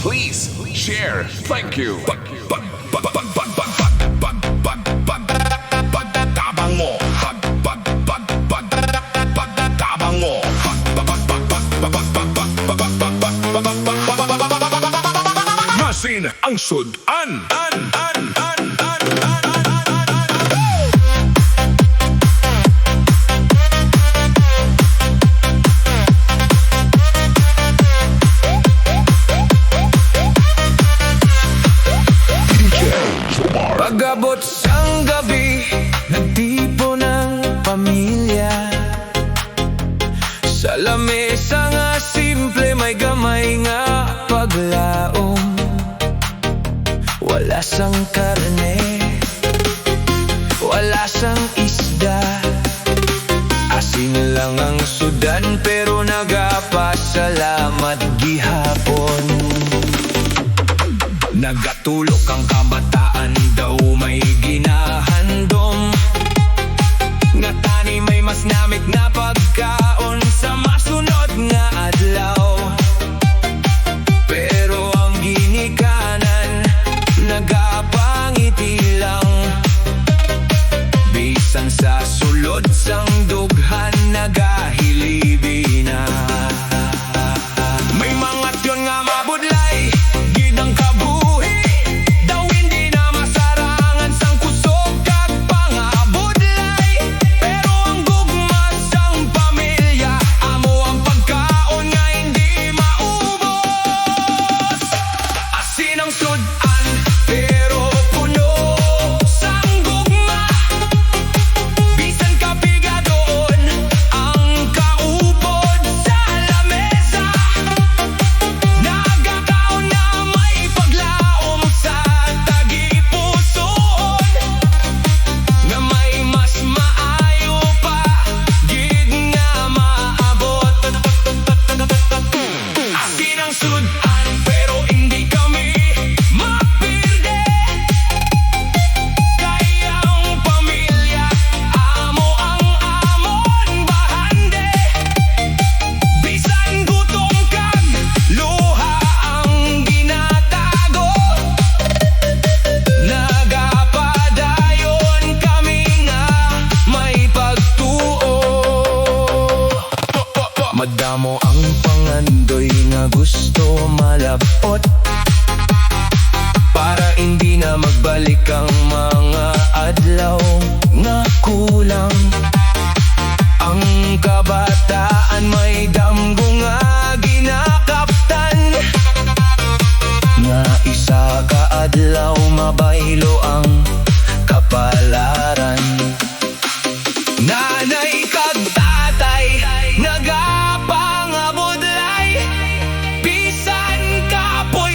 please share. Thank you. Pagtabang mo. Pagtabang mo. Masin ang sudan. Pag-abot sang gabi, nagtipo ng pamilya sa lamesa nga simple, may gamay nga paglaom. Wala sang karne, wala sang isda, asin lang ang sudan, pero nagapasalamat gihapon. Nagatulok ang kabataan, daw may ginahandom, nga tani may mas namit na pagkaon sa masunod nga adlaw. Pero ang ginikanan, nagapangiti lang, bisan sa sulod sang dughan, nagahilibi na. May mga tiyon nga mabudlay, gidang kabuhi, daw hindi na masarangan sang kusog kag pangabudlay. Pero ang gugma sang pamilya, amo ang pagkaon nga hindi maubos. Asin ang sudan, pero puno sang gugma, bisan kapiga doon ang kaupod sa lamesa. Nagakaon na may paglaom sa tagipusoon, na may mas maayo pa gid nga maabot. Asin ang sudan, pero hindi kami mapirde, kaya ang pamilya, amo ang amon bahande. Bisan gutom kag luha ang ginatago, nagapadayon kami nga may pagtuo. Madamo ang pangandoy nga gusto malabot, para hindi na magbalik ang mga adlaw nga kulang. Ang kabataan may damgo nga ginakaptan, nga isa ka adlaw mabaylo ang kapalaran. Nanay kag tatay, nagapangabudlay, bisan kapoy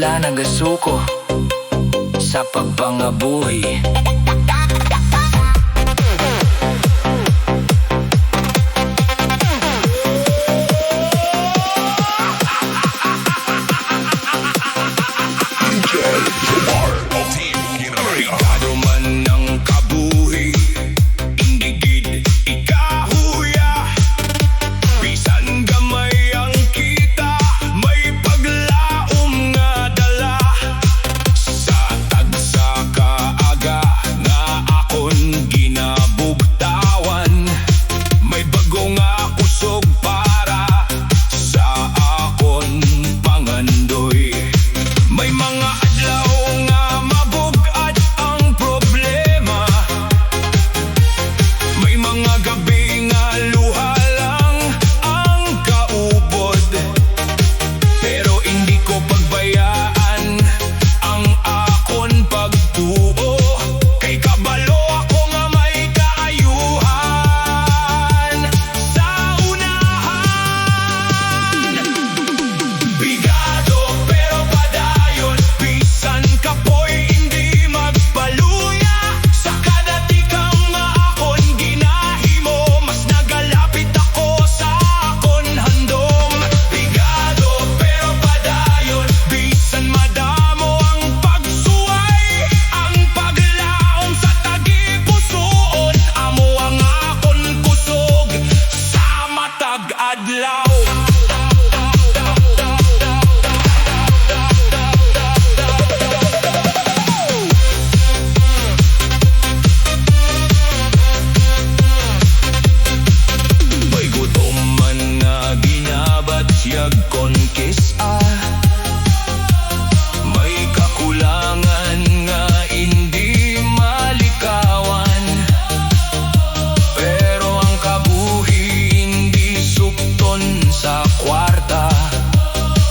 sila nagasuko sa pagpangabuhi. Pigado man ng kabuhi, indigid ikahuya. Bisan gamay ang kita, may paglaom nga dala. Sa tagsa kaaga nga akon ginabugtawan, may bago nga kusog para sa akon pangandoy. May mga adlaw nga mabugad ang problema, may mga gabi nga luha lang ang kaupod. Pero hindi ko pagbayaan ang akon pagtuo, kay kabalo ako nga may kaayuhan sa unahan. Bigado pero padayon, bisan kapoy hindi magpaluya. Sa kada tikang nga akon ginahimo, mas nagalapit ako sa akon handom. Bigado pero padayon, bisan madamo ang pagsuway. Ang paglaom sa tagipusoon, amo ang akon kusog sa matag adlaw. May gutom man nga ginabatyag kon kisa, may kakulangan nga hindi malikawan. Pero ang kabuhi hindi sukton sa kwarta,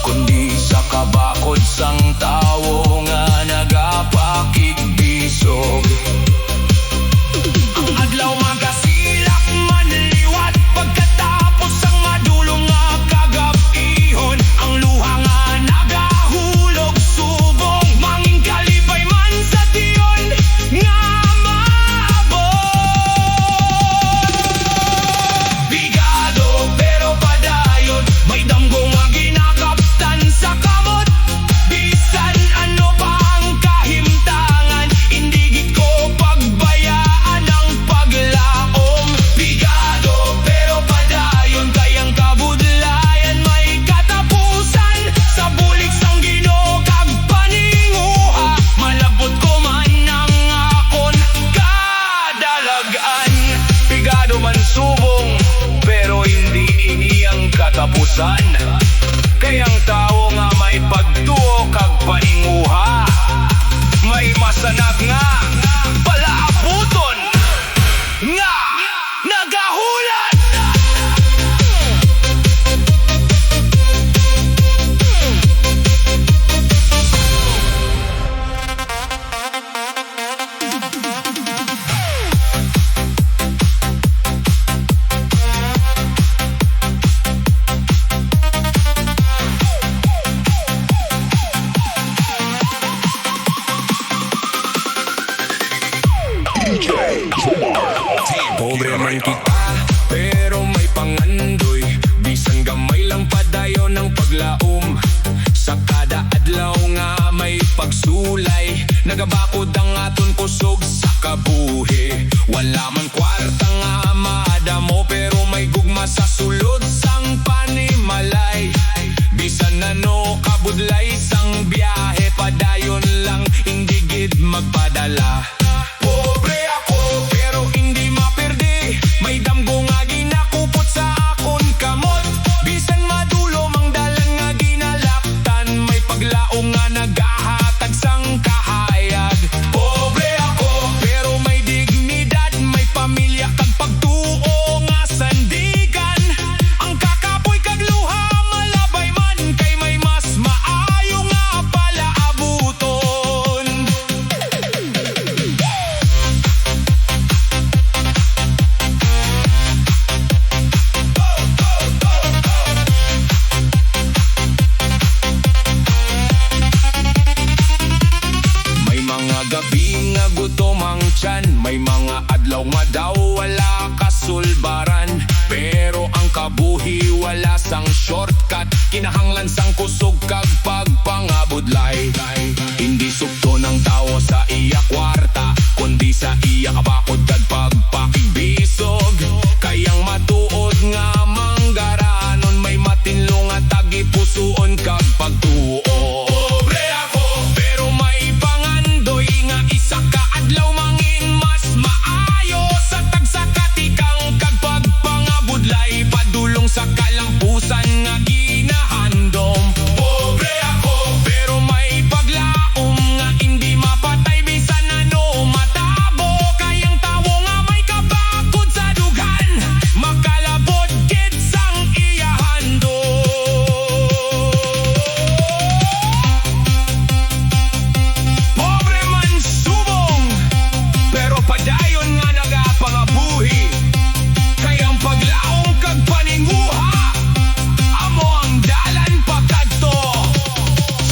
kundi sa kabakod sang tawo nga nagapakigbisog. Ang adlaw magasilak man liwat, pagkatapos ang madulong nga kagabihon. Ang luha nga nagahulog subong, manging kalipay man sa tiyon nga maabot. Bigado pero padayon, may damgo nga ginakaptan sa kamot. Bisan ano pa ang kahimtangan, hindi ko pagbayaan ang paglaom. Bigado pero padayon, kayang kabudlayan may katapusan. Sa bulik sang Ginoo kag paninguha, malabot ko man ang akon kadalagan. Bigado man subong, pero hindi ini ang katapusan. Kayang tao nga may pagtuo kag paninguha, may masanag nga palaabuton nga nagahulat. Pobre man kita, pero may pangandoy. Bisan gamay lang padayon ng paglaom. Sa kada adlaw nga may pagsulay, nagabakod ang aton kusog sa kabuhi. Wala man kwarta nga madamo, pero may gugma sa sulod sang panimalay. Bisan ano kabudlay sang biyahe, padayon lang hindi gid magpadala. Pobre ako pero hindi maperde, may damgo nga ginakupot sa akon kamot. Bisan madulo mang dalan nga ginalaktan, may paglaong nga nagahatag sang kahayag. shortcut. Kinahanglan sang kusog kag pagpangabudlay. Hindi sukto ng tao sa iya kwarta, kundi sa iya kabakod kag pagpakigbisog. Kayang matuod nga manggaranon, may matinlo nga tagipusuon kag pagtuo. Pobre ako, pero may pangandoy nga isa ka adlaw mangin mas maayo sa tagsakatikang kag pagpangabudlay, padulong sa kalampusan nga ginahandom. Pobre ako, pero may paglaom nga hindi mapatay bisan ano matabo. Kayang tawo nga may kabakod sa dugan, makalabot gid sang iya handom. Pobre man subong, pero padayon nga nagapangabuhi. Kayang paglaong kag paninguha, amo ang dalan pagkadto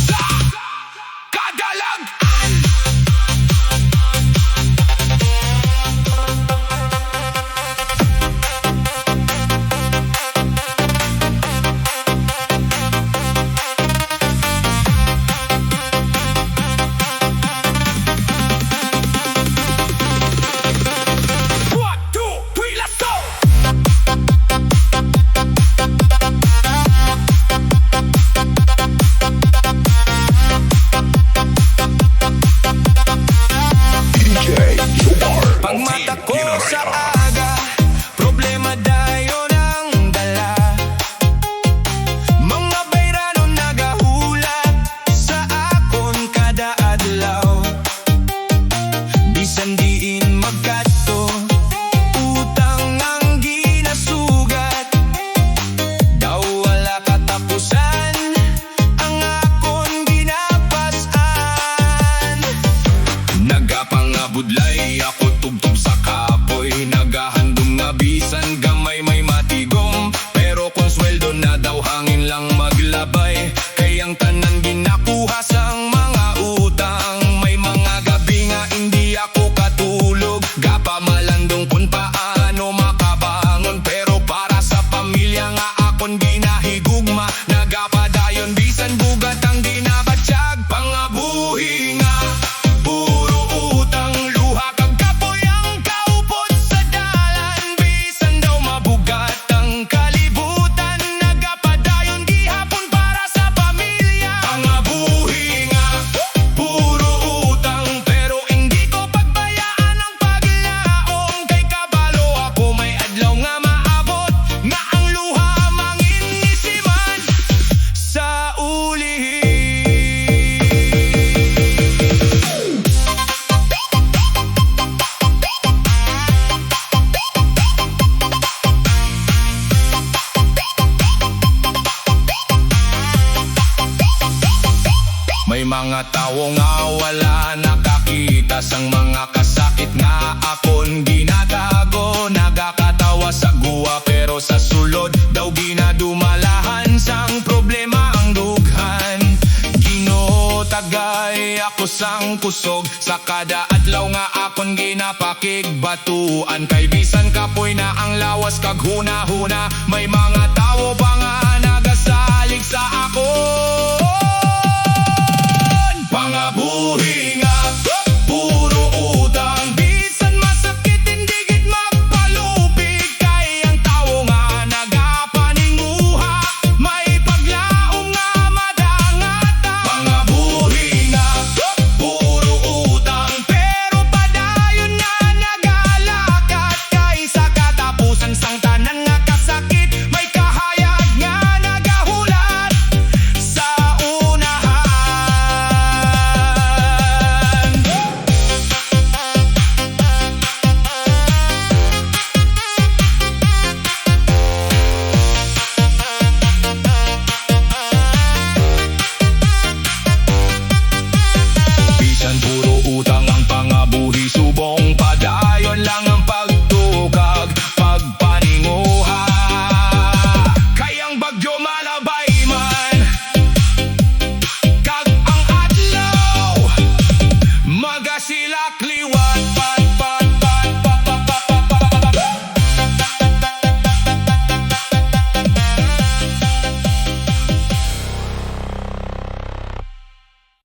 sa kadalagan. One, two, three, let's go! Pag mata ko sa aga, problema dayon ang dala. Mga bayrano nagahulat sa akon kada adlaw. Bisan diin magkadto, utang ang ginasugat. Daw wala katapusan ang akon ginapasan. Nagapangabudlay ako tubtub sa kapoy, nagahandom nga bisan gamay may matigom. Pero kung sweldo na daw hangin lang maglabay, kayang tanan ginakuha sang mga utang. May mga gabi nga hindi ako katulog, gapamalandong kung paano makabangon. Pero para sa pamilya nga akon ginahigugma, nagapadayon bisan bugat ang ginabatsyag. Pangabuhi nga puro utang, luha kag kapoy ang kaupod sa dalan. Bisan daw mabugat ang kalibutan, nagapadayon gihapon para sa pamilya. Pangabuhi nga puro utang, pero hindi ko pagbayaan ang paglaom. Kay kabalo ako may adlaw nga maabot, nga ang luha manginisiman sa ulihin. May mga tao nga wala nakakita sang mga kasakit nga akon ginatago. Nagakatawa sa guwa pero sa sulod daw ginadumalahan sang problema ang dughan. Ginoo tagay ako sang kusog sa kada adlaw nga akon ginapakigbatuan. Kay bisan kapoy na ang lawas kag huna-huna, may mga tao